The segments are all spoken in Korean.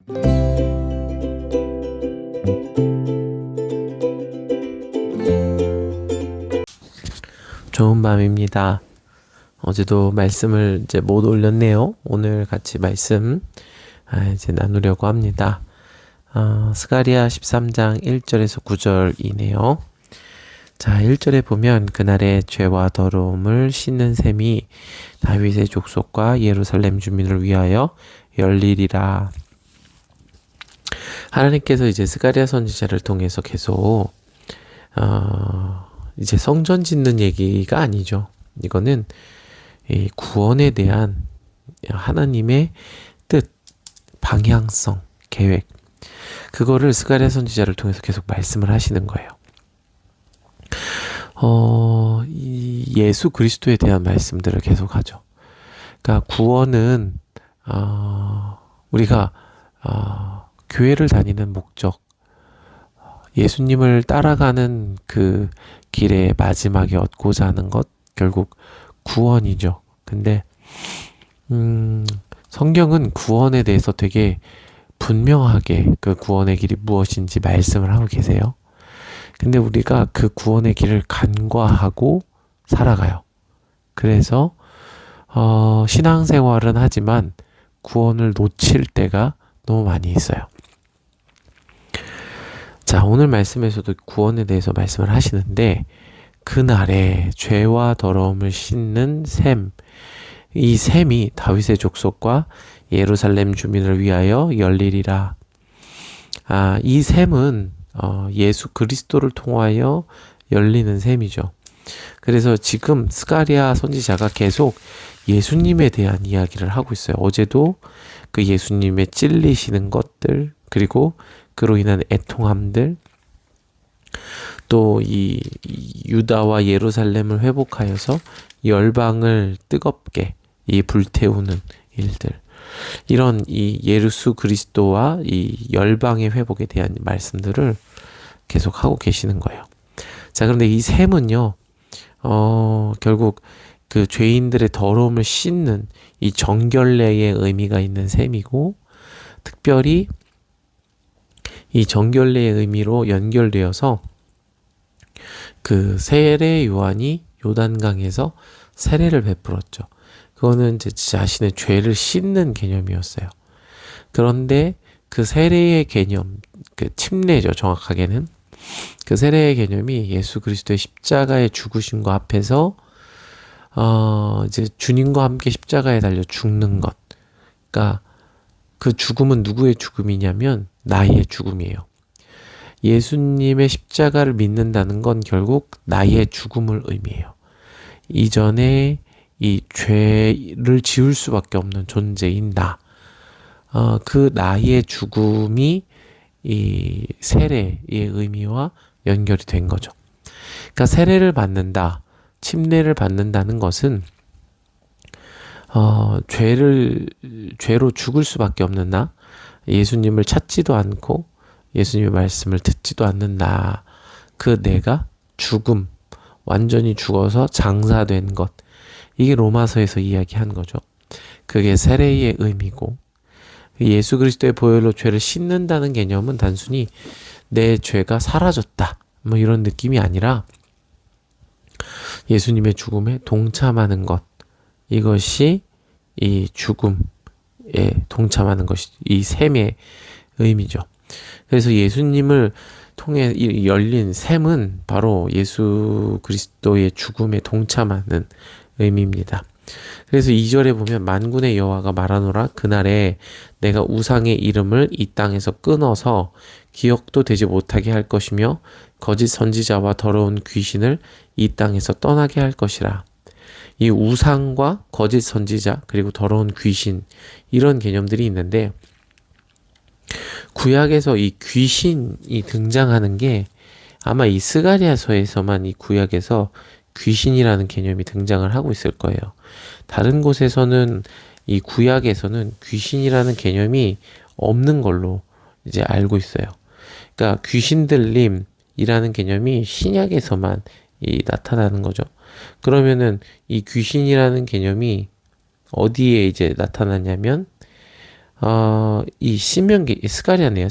좋은 밤입니다. 어제도 말씀을 이제 못 올렸네요. 오늘 같이 말씀 이제 나누려고 합니다. 스가랴 13장 1절에서 9절이네요. 자, 1절에 보면 그날의 죄와 더러움을 씻는 셈이 다윗의 족속과 예루살렘 주민을 위하여 열리리라. 하나님께서 이제 스가랴 선지자를 통해서 계속 이제 성전 짓는 얘기가 아니죠. 이거는 이 구원에 대한 하나님의 뜻, 방향성, 계획, 그거를 스가랴 선지자를 통해서 계속 말씀을 하시는 거예요. 이 예수 그리스도에 대한 말씀들을 계속 하죠. 그러니까 구원은 우리가 교회를 다니는 목적, 예수님을 따라가는 그 길의 마지막에 얻고자 하는 것, 결국 구원이죠. 근데 성경은 구원에 대해서 되게 분명하게 그 구원의 길이 무엇인지 말씀을 하고 계세요. 근데 우리가 그 구원의 길을 간과하고 살아가요. 그래서 신앙생활은 하지만 구원을 놓칠 때가 너무 많이 있어요. 자, 오늘 말씀에서도 구원에 대해서 말씀을 하시는데, 그날에 죄와 더러움을 씻는 셈, 이 셈이 다윗의 족속과 예루살렘 주민을 위하여 열리리라. 이 셈은 예수 그리스도를 통하여 열리는 셈이죠. 그래서 지금 스가랴 선지자가 계속 예수님에 대한 이야기를 하고 있어요. 어제도 그 예수님의 찔리시는 것들, 그리고 그로 인한 애통함들, 또 이 유다와 예루살렘을 회복하여서 열방을 뜨겁게 이 불태우는 일들, 이런 이 예수 그리스도와 이 열방의 회복에 대한 말씀들을 계속 하고 계시는 거예요. 자, 그런데 이 셈은요, 결국 그 죄인들의 더러움을 씻는 이 정결례의 의미가 있는 셈이고, 특별히 이 정결례의 의미로 연결되어서 그 세례 요한이 요단강에서 세례를 베풀었죠. 그거는 이제 자신의 죄를 씻는 개념이었어요. 그런데 그 세례의 개념, 그 침례죠, 정확하게는. 그 세례의 개념이 예수 그리스도의 십자가의 죽으심과 합해서 이제 주님과 함께 십자가에 달려 죽는 것. 그러니까 그 죽음은 누구의 죽음이냐면 나의 죽음이에요. 예수님의 십자가를 믿는다는 건 결국 나의 죽음을 의미해요. 이전에 이 죄를 지을 수밖에 없는 존재인 나, 그 나의 죽음이 이 세례의 의미와 연결이 된 거죠. 그러니까 세례를 받는다, 침례를 받는다는 것은 죄로 죽을 수밖에 없는 나, 예수님을 찾지도 않고 예수님의 말씀을 듣지도 않는 나, 그 내가 죽음, 완전히 죽어서 장사된 것, 이게 로마서에서 이야기한 거죠. 그게 세례의 의미고, 예수 그리스도의 보혈로 죄를 씻는다는 개념은 단순히 내 죄가 사라졌다, 뭐 이런 느낌이 아니라 예수님의 죽음에 동참하는 것, 이것이 이 죽음에 동참하는 것이 이 셈의 의미죠. 그래서 예수님을 통해 열린 셈은 바로 예수 그리스도의 죽음에 동참하는 의미입니다. 그래서 2절에 보면 만군의 여호와가 말하노라, 그날에 내가 우상의 이름을 이 땅에서 끊어서 기억도 되지 못하게 할 것이며 거짓 선지자와 더러운 귀신을 이 땅에서 떠나게 할 것이라. 이 우상과 거짓 선지자, 그리고 더러운 귀신, 이런 개념들이 있는데, 구약에서 이 귀신이 등장하는 게 아마 이 스가랴서에서만 이 구약에서 귀신이라는 개념이 등장을 하고 있을 거예요. 다른 곳에서는, 이 구약에서는 귀신이라는 개념이 없는 걸로 이제 알고 있어요. 그러니까 귀신 들림이라는 개념이 신약에서만 나타나는 거죠. 그러면은 이 귀신이라는 개념이 어디에 이제 나타나냐면 이 신명기, 스가랴네요.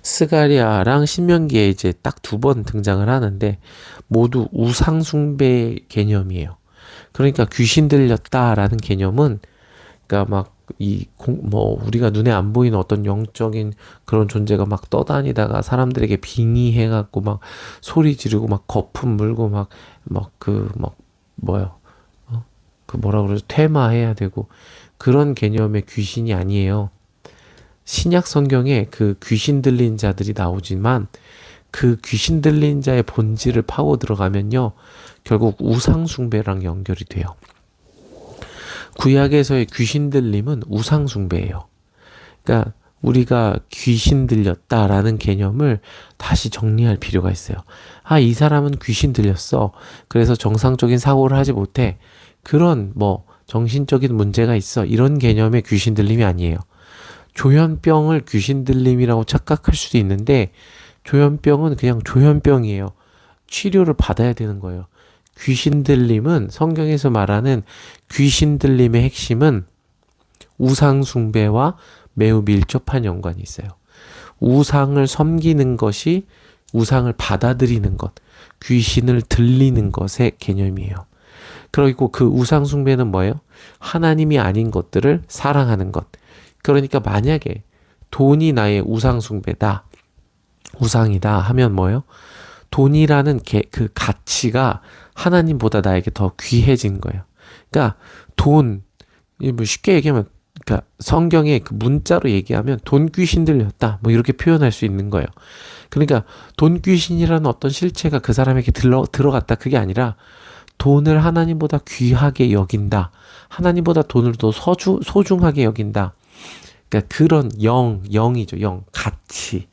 스가랴랑 신명기에 이제 딱 두 번 등장을 하는데 모두 우상숭배 개념이에요. 그러니까 귀신 들렸다라는 개념은 그러니까 막 우리가 눈에 안 보이는 어떤 영적인 그런 존재가 막 떠다니다가 사람들에게 빙의해갖고 막 소리 지르고 막 거품 물고 뭐라 그러죠? 퇴마해야 되고 그런 개념의 귀신이 아니에요. 신약 성경에 그 귀신 들린 자들이 나오지만 그 귀신 들린 자의 본질을 파고 들어가면요. 결국 우상숭배랑 연결이 돼요. 구약에서의 귀신 들림은 우상숭배예요. 그러니까 우리가 귀신 들렸다라는 개념을 다시 정리할 필요가 있어요. 이 사람은 귀신 들렸어. 그래서 정상적인 사고를 하지 못해. 그런 정신적인 문제가 있어. 이런 개념의 귀신 들림이 아니에요. 조현병을 귀신 들림이라고 착각할 수도 있는데 조현병은 그냥 조현병이에요. 치료를 받아야 되는 거예요. 귀신 들림은 성경에서 말하는 귀신 들림의 핵심은 우상 숭배와 매우 밀접한 연관이 있어요. 우상을 섬기는 것이 우상을 받아들이는 것, 귀신을 들리는 것의 개념이에요. 그리고 그 우상 숭배는 뭐예요? 하나님이 아닌 것들을 사랑하는 것. 그러니까 만약에 돈이 나의 우상 숭배다, 우상이다 하면 뭐예요? 돈이라는 그 가치가 하나님보다 나에게 더 귀해진 거예요. 그러니까 쉽게 얘기하면, 그러니까 성경의 그 문자로 얘기하면 돈 귀신 들렸다, 이렇게 표현할 수 있는 거예요. 그러니까 돈 귀신이라는 어떤 실체가 그 사람에게 들어갔다, 그게 아니라 돈을 하나님보다 귀하게 여긴다. 하나님보다 돈을 더 소중하게 여긴다. 그러니까 그런 영이죠. 가치.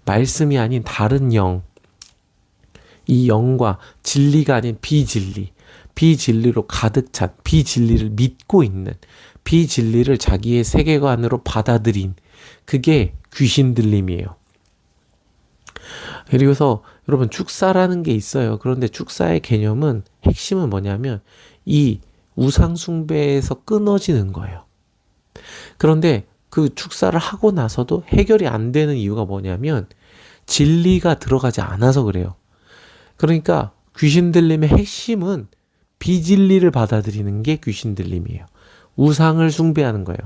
말씀이 아닌 다른 영. 이 영과 진리가 아닌 비진리로 가득 찬, 비진리를 믿고 있는, 비진리를 자기의 세계관으로 받아들인, 그게 귀신 들림이에요. 그리고서 여러분 축사라는 게 있어요. 그런데 축사의 개념은 핵심은 뭐냐면 이 우상 숭배에서 끊어지는 거예요. 그런데 그 축사를 하고 나서도 해결이 안 되는 이유가 뭐냐면 진리가 들어가지 않아서 그래요. 그러니까 귀신 들림의 핵심은 비진리를 받아들이는 게 귀신 들림이에요. 우상을 숭배하는 거예요.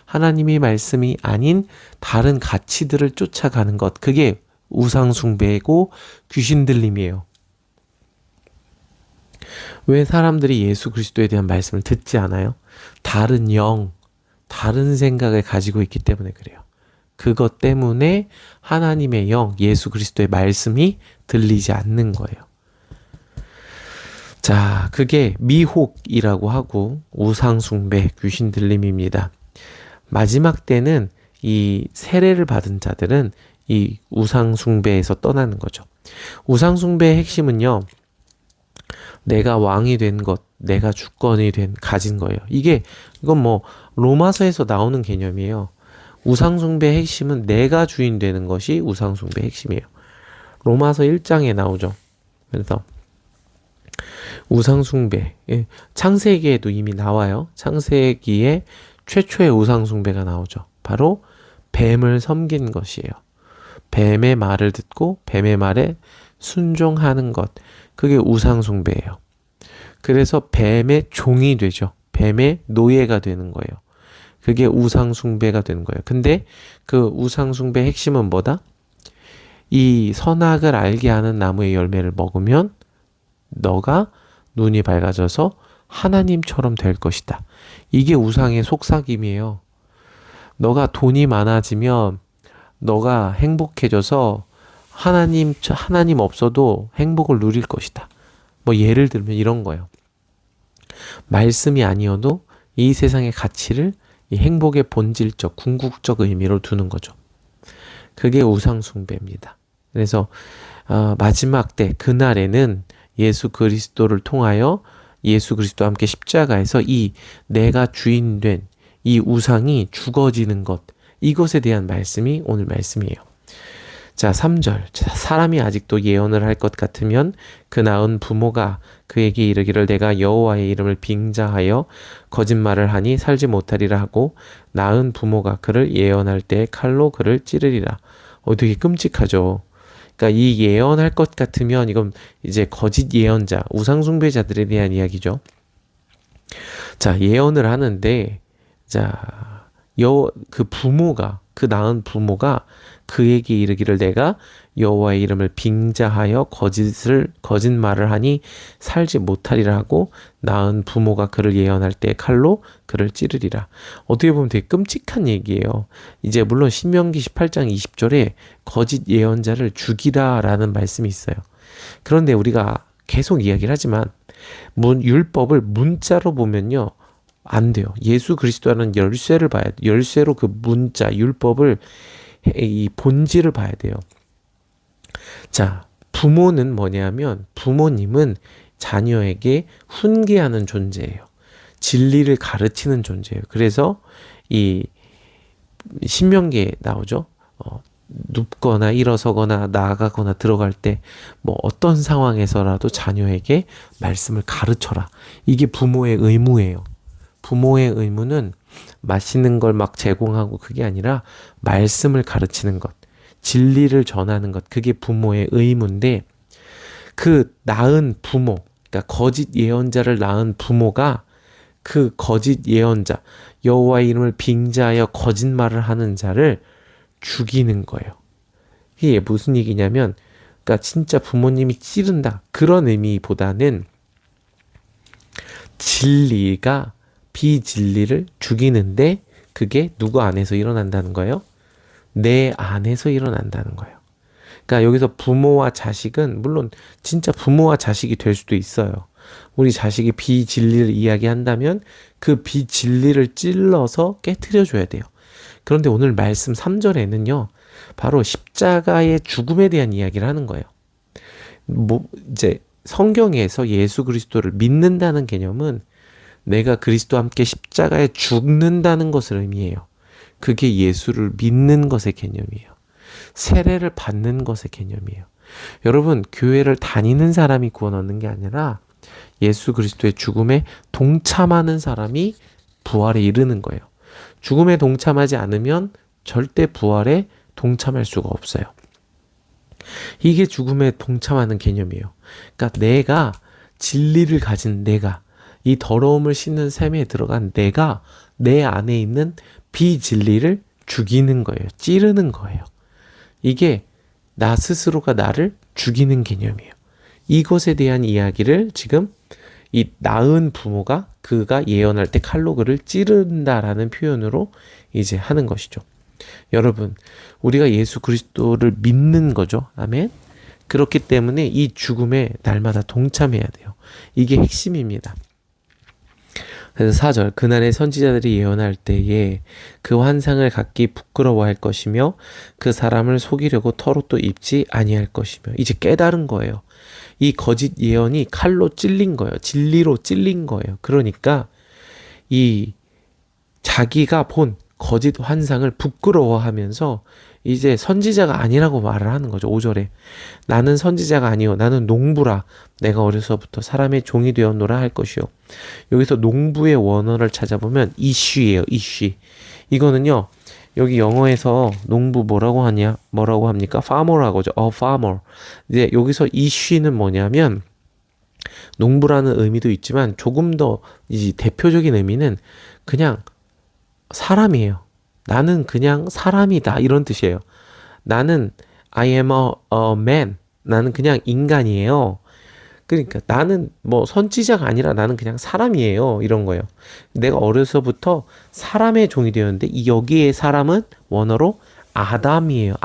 하나님의 말씀이 아닌 다른 가치들을 쫓아가는 것. 그게 우상 숭배고 귀신 들림이에요. 왜 사람들이 예수 그리스도에 대한 말씀을 듣지 않아요? 다른 다른 생각을 가지고 있기 때문에 그래요. 그것 때문에 하나님의 예수 그리스도의 말씀이 들리지 않는 거예요. 자, 그게 미혹이라고 하고 우상숭배, 귀신 들림입니다. 마지막 때는 이 세례를 받은 자들은 이 우상숭배에서 떠나는 거죠. 우상숭배의 핵심은요, 내가 왕이 된 것, 내가 주권이 가진 거예요. 이건 로마서에서 나오는 개념이에요. 우상숭배의 핵심은 내가 주인 되는 것이 우상숭배의 핵심이에요. 로마서 1장에 나오죠. 그래서 우상숭배, 창세기에도 이미 나와요. 창세기에 최초의 우상숭배가 나오죠. 바로 뱀을 섬긴 것이에요. 뱀의 말을 듣고 뱀의 말에 순종하는 것, 그게 우상숭배예요. 그래서 뱀의 종이 되죠. 뱀의 노예가 되는 거예요. 그게 우상숭배가 되는 거예요. 근데 그 우상숭배의 핵심은 뭐다? 이 선악을 알게 하는 나무의 열매를 먹으면 너가 눈이 밝아져서 하나님처럼 될 것이다. 이게 우상의 속삭임이에요. 너가 돈이 많아지면 너가 행복해져서 하나님 없어도 행복을 누릴 것이다. 예를 들면 이런 거예요. 말씀이 아니어도 이 세상의 가치를 이 행복의 본질적, 궁극적 의미로 두는 거죠. 그게 우상숭배입니다. 그래서 마지막 때 그날에는 예수 그리스도를 통하여 예수 그리스도와 함께 십자가에서 이 내가 주인 된 이 우상이 죽어지는 것, 이것에 대한 말씀이 오늘 말씀이에요. 자, 3절. 사람이 아직도 예언을 할 것 같으면 그 낳은 부모가 그에게 이르기를 내가 여호와의 이름을 빙자하여 거짓말을 하니 살지 못하리라 하고 낳은 부모가 그를 예언할 때 칼로 그를 찌르리라. 되게 끔찍하죠. 그러니까 이 예언할 것 같으면 이건 이제 거짓 예언자, 우상숭배자들에 대한 이야기죠. 자, 예언을 하는데 자, 그 낳은 부모가 그에게 이르기를 내가 여호와의 이름을 빙자하여 거짓말을 하니 살지 못하리라 하고 낳은 부모가 그를 예언할 때 칼로 그를 찌르리라. 어떻게 보면 되게 끔찍한 얘기예요. 이제 물론 신명기 18장 20절에 거짓 예언자를 죽이라라는 말씀이 있어요. 그런데 우리가 계속 이야기를 하지만 율법을 문자로 보면요 안 돼요. 예수 그리스도라는 열쇠를 봐야 돼요. 열쇠로 그 문자 율법을 이 본질을 봐야 돼요. 자, 부모는 뭐냐면 부모님은 자녀에게 훈계하는 존재예요. 진리를 가르치는 존재예요. 그래서 이 신명기에 나오죠. 눕거나 일어서거나 나아가거나 들어갈 때 뭐 어떤 상황에서라도 자녀에게 말씀을 가르쳐라. 이게 부모의 의무예요. 부모의 의무는 맛있는 걸 막 제공하고 그게 아니라 말씀을 가르치는 것, 진리를 전하는 것, 그게 부모의 의무인데 그 낳은 부모, 그러니까 거짓 예언자를 낳은 부모가 그 거짓 예언자, 여호와의 이름을 빙자하여 거짓말을 하는 자를 죽이는 거예요. 이게 무슨 얘기냐면 그러니까 진짜 부모님이 찌른다 그런 의미보다는 진리가 비진리를 죽이는데 그게 누구 안에서 일어난다는 거예요? 내 안에서 일어난다는 거예요. 그러니까 여기서 부모와 자식은 물론 진짜 부모와 자식이 될 수도 있어요. 우리 자식이 비진리를 이야기한다면 그 비진리를 찔러서 깨트려 줘야 돼요. 그런데 오늘 말씀 3절에는요. 바로 십자가의 죽음에 대한 이야기를 하는 거예요. 이제 성경에서 예수 그리스도를 믿는다는 개념은 내가 그리스도와 함께 십자가에 죽는다는 것을 의미해요. 그게 예수를 믿는 것의 개념이에요. 세례를 받는 것의 개념이에요. 여러분, 교회를 다니는 사람이 구원 얻는 게 아니라 예수 그리스도의 죽음에 동참하는 사람이 부활에 이르는 거예요. 죽음에 동참하지 않으면 절대 부활에 동참할 수가 없어요. 이게 죽음에 동참하는 개념이에요. 그러니까 내가 진리를 가진 내가 이 더러움을 씻는 셈에 들어간 내가 내 안에 있는 비진리를 죽이는 거예요. 찌르는 거예요. 이게 나 스스로가 나를 죽이는 개념이에요. 이것에 대한 이야기를 지금 이 낳은 부모가 그가 예언할 때 칼로 그를 찌른다라는 표현으로 이제 하는 것이죠. 여러분, 우리가 예수 그리스도를 믿는 거죠. 아멘. 그렇기 때문에 이 죽음에 날마다 동참해야 돼요. 이게 핵심입니다. 그래서 4절 그날의 선지자들이 예언할 때에 그 환상을 갖기 부끄러워할 것이며 그 사람을 속이려고 털옷도 입지 아니할 것이며 이제 깨달은 거예요. 이 거짓 예언이 칼로 찔린 거예요. 진리로 찔린 거예요. 그러니까 이 자기가 본 거짓 환상을 부끄러워하면서 이제 선지자가 아니라고 말을 하는 거죠. 5절에 나는 선지자가 아니요 나는 농부라 내가 어려서부터 사람의 종이 되었노라 할 것이요. 여기서 농부의 원어를 찾아보면 이쉬예요. 이쉬. 이거는요. 여기 영어에서 농부 뭐라고 합니까? farmer라고 하죠. farmer. 이제 여기서 이쉬는 뭐냐면 농부라는 의미도 있지만 조금 더 이 대표적인 의미는 그냥 사람이에요. 나는 그냥 사람이다 이런 뜻이에요. 나는 I am a man. 나는 그냥 인간이에요. 그러니까 나는 뭐 선지자가 아니라 나는 그냥 사람이에요. 이런 거예요. 내가 어려서부터 사람의 종이 되었는데 이 여기에 사람은 원어로 아담이에요.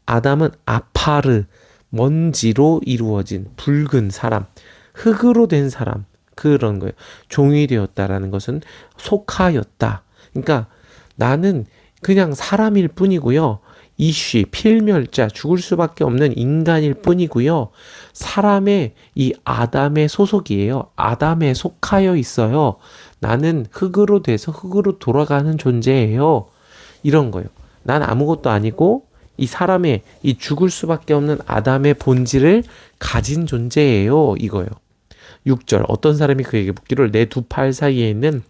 아담은 아파르 먼지로 이루어진 붉은 사람, 흙으로 된 사람 그런 거예요. 종이 되었다라는 것은 속하였다. 그러니까 나는 그냥 사람일 뿐이고요. 이쉬, 필멸자, 죽을 수밖에 없는 인간일 뿐이고요. 사람의 이 아담의 소속이에요. 아담에 속하여 있어요. 나는 흙으로 돼서 흙으로 돌아가는 존재예요. 이런 거예요. 난 아무것도 아니고 이 사람의 이 죽을 수밖에 없는 아담의 본질을 가진 존재예요. 이거요. 6절 어떤 사람이 그에게 묻기를 내 두 팔 사이에 있는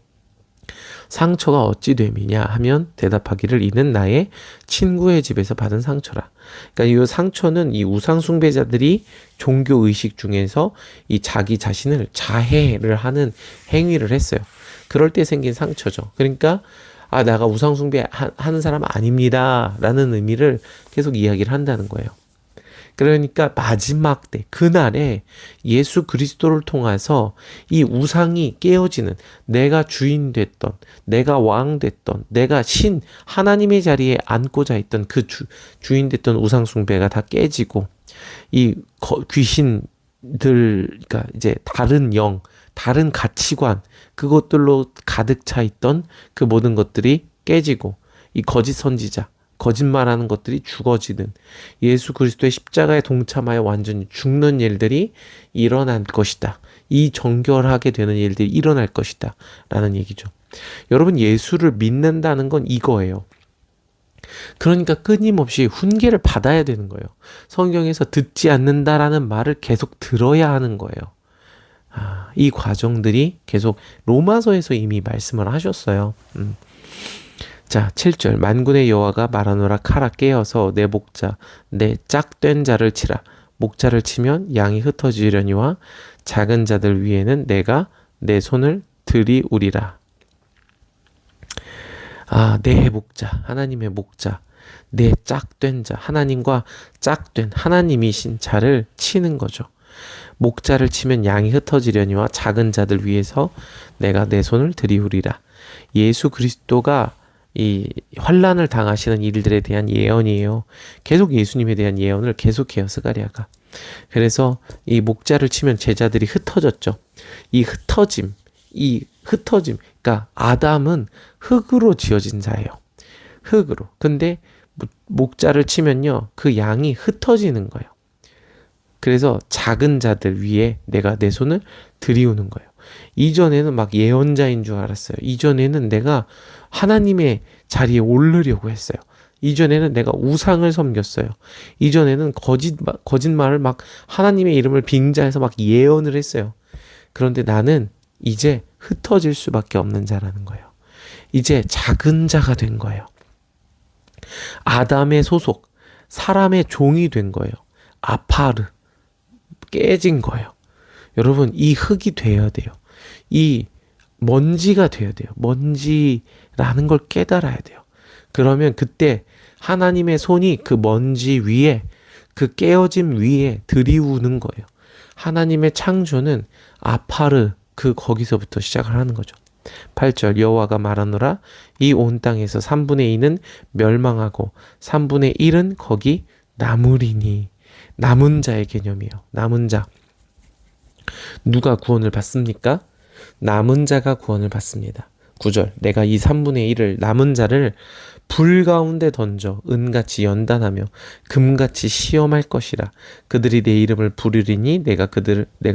상처가 어찌 됨이냐 하면 대답하기를 이는 나의 친구의 집에서 받은 상처라. 그러니까 이 상처는 이 우상 숭배자들이 종교 의식 중에서 이 자기 자신을 자해를 하는 행위를 했어요. 그럴 때 생긴 상처죠. 그러니까 내가 우상 숭배 하는 사람 아닙니다라는 의미를 계속 이야기를 한다는 거예요. 그러니까 마지막 때 그날에 예수 그리스도를 통해서 이 우상이 깨어지는, 내가 주인 됐던, 내가 왕 됐던, 내가 신 하나님의 자리에 앉고자 했던 그 주인 됐던 우상 숭배가 다 깨지고 이 귀신들, 그러니까 이제 다른 영, 다른 가치관, 그것들로 가득 차 있던 그 모든 것들이 깨지고 이 거짓 선지자, 거짓말하는 것들이 죽어지는, 예수 그리스도의 십자가에 동참하여 완전히 죽는 일들이 일어날 것이다. 이 정결하게 되는 일들이 일어날 것이다 라는 얘기죠. 여러분, 예수를 믿는다는 건 이거예요. 그러니까 끊임없이 훈계를 받아야 되는 거예요. 성경에서 듣지 않는다라는 말을 계속 들어야 하는 거예요. 이 과정들이 계속 로마서에서 이미 말씀을 하셨어요. 자, 7절 만군의 여호와가 말하노라. 칼아 깨어서 내 목자 내 짝된 자를 치라. 목자를 치면 양이 흩어지려니와 작은 자들 위에는 내가 내 손을 들이우리라. 내 목자, 하나님의 목자, 내 짝된 자, 하나님과 짝된 하나님이신 자를 치는 거죠. 목자를 치면 양이 흩어지려니와 작은 자들 위에서 내가 내 손을 들이우리라. 예수 그리스도가 이 환난을 당하시는 일들에 대한 예언이에요. 계속 예수님에 대한 예언을 계속해요, 스가랴가. 그래서 이 목자를 치면 제자들이 흩어졌죠. 이 흩어짐, 그러니까 아담은 흙으로 지어진 자예요. 흙으로. 근데 목자를 치면요, 그 양이 흩어지는 거예요. 그래서 작은 자들 위에 내가 내 손을 들이우는 거예요. 이전에는 막 예언자인 줄 알았어요. 이전에는 내가 하나님의 자리에 오르려고 했어요. 이전에는 내가 우상을 섬겼어요. 이전에는 거짓말을 막 하나님의 이름을 빙자해서 막 예언을 했어요. 그런데 나는 이제 흩어질 수밖에 없는 자라는 거예요. 이제 작은 자가 된 거예요. 아담의 소속, 사람의 종이 된 거예요. 아파르, 깨진 거예요. 여러분, 이 흙이 되어야 돼요. 이 먼지가 되어야 돼요. 먼지라는 걸 깨달아야 돼요. 그러면 그때 하나님의 손이 그 먼지 위에, 그 깨어짐 위에 들이우는 거예요. 하나님의 창조는 아파르, 거기서부터 시작을 하는 거죠. 8절 여호와가 말하노라. 이 온 땅에서 3분의 2는 멸망하고 3분의 1은 거기 남으리니. 남은 자의 개념이에요. 남은 자. 누가 구원을 받습니까? 남은 자가 구원을 받습니다. 9절 내가 이 3분의 1을 남은 자를 불 가운데 던져 은같이 연단하며 금같이 시험할 것이라. 그들이 내 이름을 부르리니 내가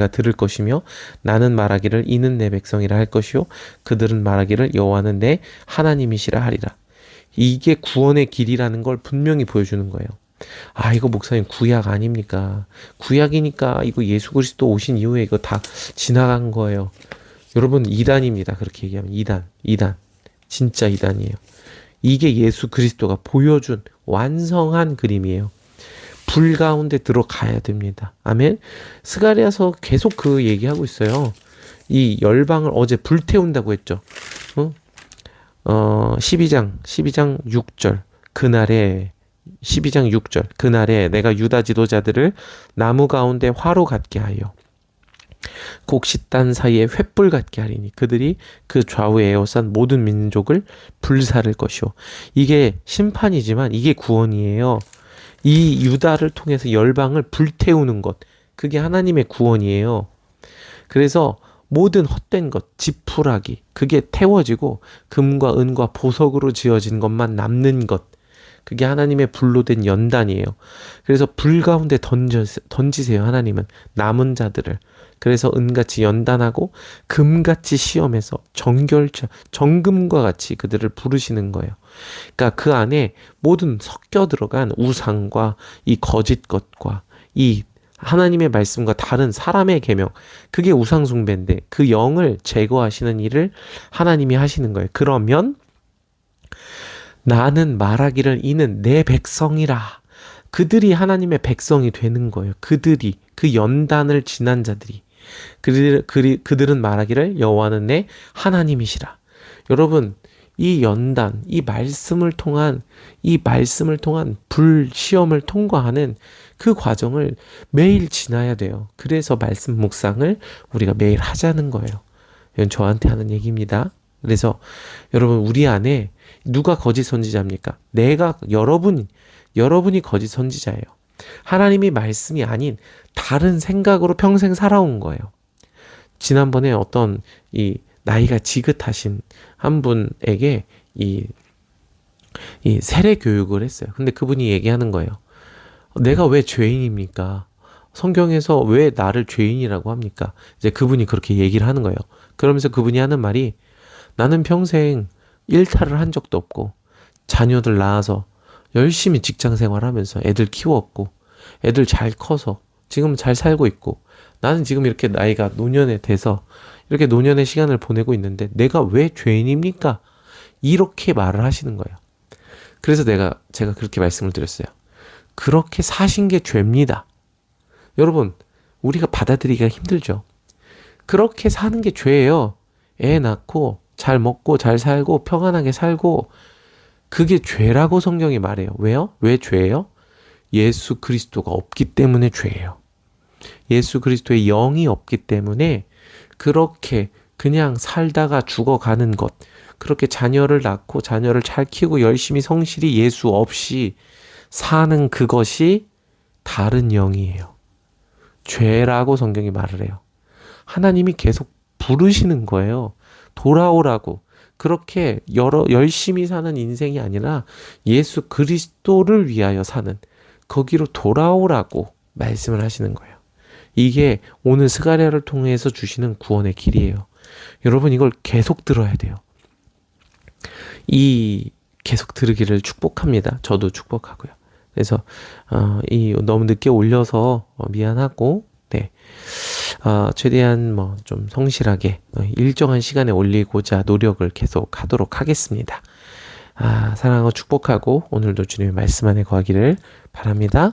들을 것이며 나는 말하기를 이는 내 백성이라 할 것이요 그들은 말하기를 여호와는 내 하나님이시라 하리라. 이게 구원의 길이라는 걸 분명히 보여주는 거예요. 이거 목사님 구약 아닙니까? 구약이니까 이거 예수 그리스도 오신 이후에 이거 다 지나간 거예요. 여러분, 이단입니다. 그렇게 얘기하면 이단. 진짜 이단이에요. 이게 예수 그리스도가 보여준 완성한 그림이에요. 불 가운데 들어가야 됩니다. 아멘. 스가랴서 계속 그 얘기하고 있어요. 이 열방을 어제 불태운다고 했죠. 12장 6절 그날에 12장 6절 그날에 내가 유다 지도자들을 나무 가운데 화로 같게 하여 곡식단 사이에 횃불 같게 하리니 그들이 그 좌우에 에워싼 모든 민족을 불사를 것이요. 이게 심판이지만 이게 구원이에요. 이 유다를 통해서 열방을 불태우는 것, 그게 하나님의 구원이에요. 그래서 모든 헛된 것, 지푸라기, 그게 태워지고 금과 은과 보석으로 지어진 것만 남는 것, 그게 하나님의 불로 된 연단이에요. 그래서 불 가운데 던지세요. 하나님은 남은 자들을 그래서 은같이 연단하고 금같이 시험해서 정금과 같이 그들을 부르시는 거예요. 그러니까 그 안에 모든 섞여 들어간 우상과 이 거짓 것과 이 하나님의 말씀과 다른 사람의 계명, 그게 우상 숭배인데 그 영을 제거하시는 일을 하나님이 하시는 거예요. 그러면 나는 말하기를 이는 내 백성이라. 그들이 하나님의 백성이 되는 거예요. 그들이, 그 연단을 지난 자들이. 그들은 말하기를 여호와는 내 하나님이시라. 여러분, 이 연단, 이 말씀을 통한 불시험을 통과하는 그 과정을 매일 지나야 돼요. 그래서 말씀 묵상을 우리가 매일 하자는 거예요. 이건 저한테 하는 얘기입니다. 그래서 여러분, 우리 안에 누가 거짓 선지자입니까? 여러분이 거짓 선지자예요. 하나님이 말씀이 아닌 다른 생각으로 평생 살아온 거예요. 지난번에 어떤 이 나이가 지긋하신 한 분에게 이 세례 교육을 했어요. 근데 그분이 얘기하는 거예요. 내가 왜 죄인입니까? 성경에서 왜 나를 죄인이라고 합니까? 이제 그분이 그렇게 얘기를 하는 거예요. 그러면서 그분이 하는 말이, 나는 평생 일탈을 한 적도 없고 자녀들 낳아서 열심히 직장 생활하면서 애들 키웠고 애들 잘 커서 지금 잘 살고 있고 나는 지금 이렇게 나이가 노년에 돼서 이렇게 노년의 시간을 보내고 있는데 내가 왜 죄인입니까? 이렇게 말을 하시는 거예요. 그래서 제가 그렇게 말씀을 드렸어요. 그렇게 사신 게 죄입니다. 여러분, 우리가 받아들이기가 힘들죠. 그렇게 사는 게 죄예요. 애 낳고 잘 먹고 잘 살고 평안하게 살고, 그게 죄라고 성경이 말해요. 왜요? 왜 죄예요? 예수 그리스도가 없기 때문에 죄예요. 예수 그리스도의 영이 없기 때문에 그렇게 그냥 살다가 죽어가는 것, 그렇게 자녀를 낳고 자녀를 잘 키우고 열심히 성실히 예수 없이 사는 그것이 다른 영이에요. 죄라고 성경이 말을 해요. 하나님이 계속 부르시는 거예요. 돌아오라고. 그렇게 열심히 사는 인생이 아니라 예수 그리스도를 위하여 사는, 거기로 돌아오라고 말씀을 하시는 거예요. 이게 오늘 스가랴를 통해서 주시는 구원의 길이에요. 여러분, 이걸 계속 들어야 돼요. 계속 들으기를 축복합니다. 저도 축복하고요. 그래서 너무 늦게 올려서 미안하고, 네, 최대한 좀 성실하게 일정한 시간에 올리고자 노력을 계속 하도록 하겠습니다. 사랑하고 축복하고 오늘도 주님의 말씀 안에 거하기를 바랍니다.